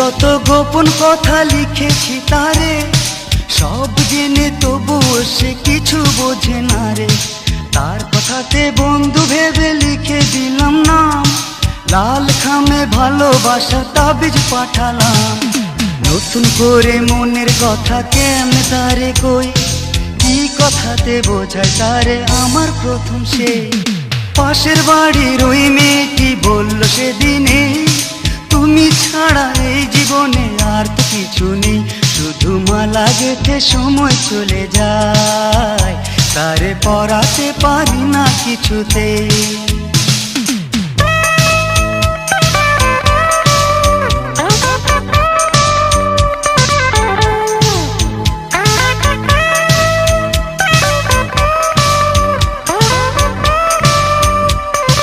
যত গোপন কথা লিখেছি তারে, সব জেনে তবুও সে কিছু বোঝে না রে। তার কথাতে বন্ধু ভেবে লিখে দিলাম নাম, লাল খামে ভালোবাসা তাবিজ পাঠালাম। নতুন করে মনের কথা কেমনে তারে কই, কি কথাতে বোঝায় তারে আমার প্রথম সে। পাশের বাড়ির ওই মেয়েটি বলল সেদিনে, তুমি ছাড়া এই জীবনে আর তো কিছু নেই, শুধু মালা গেঁথে সময় চলে যায়, তারে পরাতে পারি না কিছুতে।